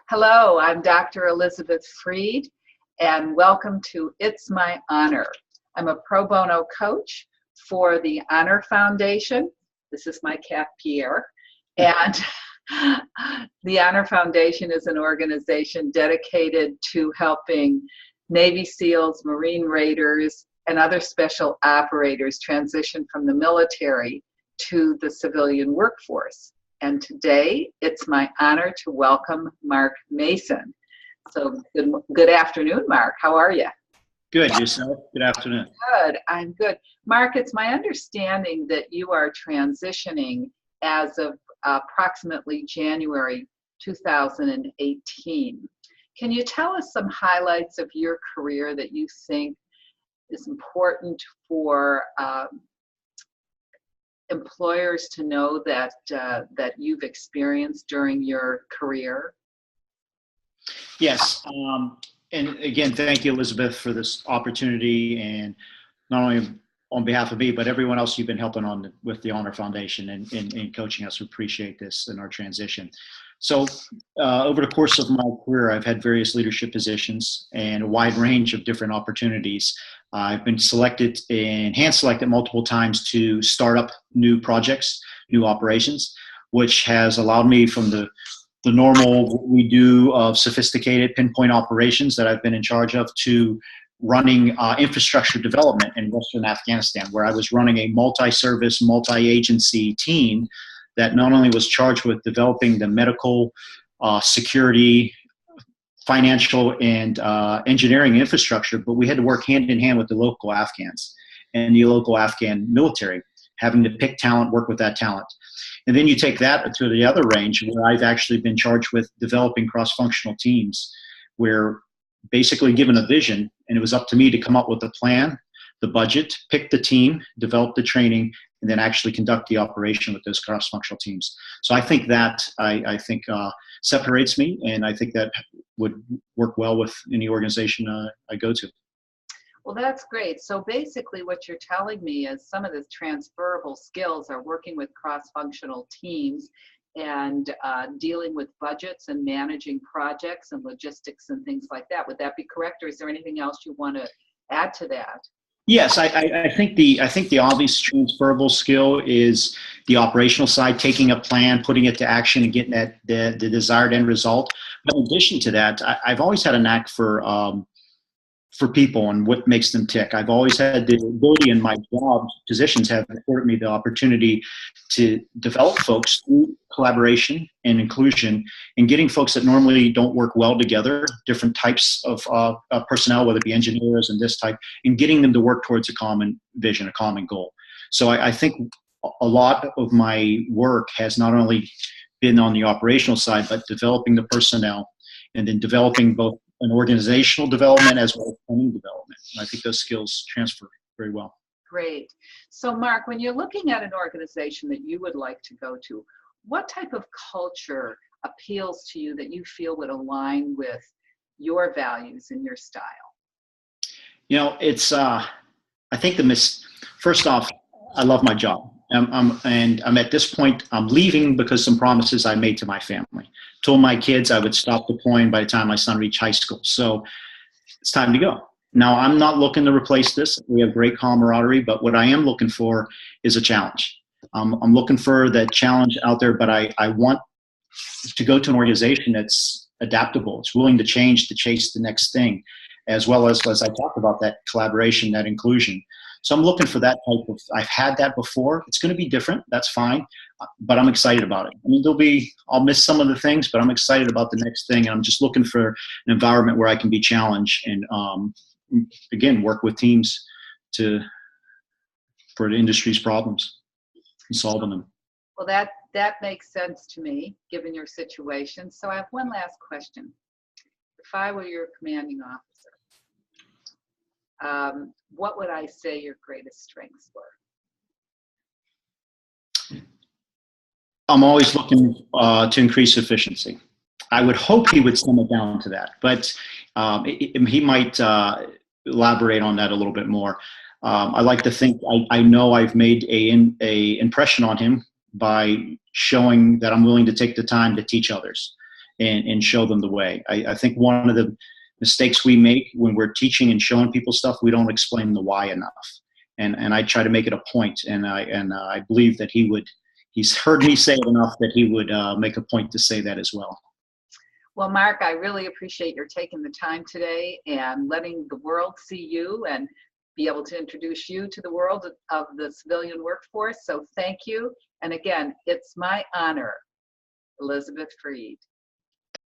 Hello, I'm Dr. Elizabeth Freed, and welcome to It's My Honor. I'm a pro bono coach for the Honor Foundation. This is my cat, Pierre. And the Honor Foundation is an organization dedicated to helping Navy SEALs, Marine Raiders, and other special operators transition from the military to the civilian workforce. And today, it's my honor to welcome Mark Mason. So good afternoon, Mark. How are you? Good. Yourself? Good afternoon. Good. I'm good. Mark, it's my understanding that you are transitioning as of approximately January 2018. Can you tell us some highlights of your career that you think is important for employers to know that you've experienced during your career? Yes. And again, thank you, Elizabeth, for this opportunity, and not only on behalf of me, but everyone else you've been helping on with the Honor Foundation and coaching us. We appreciate this in our transition. So over the course of my career, I've had various leadership positions and a wide range of different opportunities. I've been selected and hand-selected multiple times to start up new projects, new operations, which has allowed me from the normal what we do of sophisticated pinpoint operations that I've been in charge of to running infrastructure development in Western Afghanistan, where I was running a multi-service, multi-agency team that not only was charged with developing the medical, security, financial, and engineering infrastructure, but we had to work hand in hand with the local Afghans and the local Afghan military, having to pick talent, work with that talent. And then you take that to the other range where I've actually been charged with developing cross-functional teams where basically given a vision, and it was up to me to come up with a plan, the budget, pick the team, develop the training, and then actually conduct the operation with those cross-functional teams. So I think that separates me, and I think that would work well with any organization I go to. Well, that's great. So basically what you're telling me is some of the transferable skills are working with cross-functional teams and dealing with budgets and managing projects and logistics and things like that. Would that be correct, or is there anything else you want to add to that? Yes, I think the obvious transferable skill is the operational side, taking a plan, putting it to action, and getting the desired end result. But in addition to that, I've always had a knack for people and what makes them tick. I've always had the ability in my job positions have afforded me the opportunity to develop folks through collaboration and inclusion and getting folks that normally don't work well together, different types of personnel, whether it be engineers and this type, and getting them to work towards a common vision, a common goal. So I think a lot of my work has not only been on the operational side, but developing the personnel and then developing both an organizational development as well as training development. And I think those skills transfer very well. Great. So Mark, when you're looking at an organization that you would like to go to, what type of culture appeals to you that you feel would align with your values and your style? You know, it's, I think first off, I love my job. And I'm at this point, I'm leaving because some promises I made to my family. Told my kids I would stop deploying by the time my son reached high school. So it's time to go. Now, I'm not looking to replace this. We have great camaraderie, but what I am looking for is a challenge. I'm looking for that challenge out there, but I want to go to an organization that's adaptable. It's willing to change to chase the next thing, as well as I talked about, that collaboration, that inclusion. So I'm looking for that type of, I've had that before. It's going to be different. That's fine. But I'm excited about it. I mean, I'll miss some of the things, but I'm excited about the next thing. And I'm just looking for an environment where I can be challenged and, again, work with teams for the industry's problems and solving them. Well, that makes sense to me, given your situation. So I have one last question. If I were your commanding officer, what would I say your greatest strengths were? I'm always looking to increase efficiency. I would hope he would slim it down to that, but he might elaborate on that a little bit more. I like to think I know I've made a impression on him by showing that I'm willing to take the time to teach others and show them the way. I think one of the mistakes we make when we're teaching and showing people stuff, we don't explain the why enough. And I try to make it a point, and I believe that he's heard me say it enough that he would make a point to say that as well. Well, Mark, I really appreciate your taking the time today and letting the world see you and be able to introduce you to the world of the civilian workforce. So thank you. And again, it's my honor, Elizabeth Freed.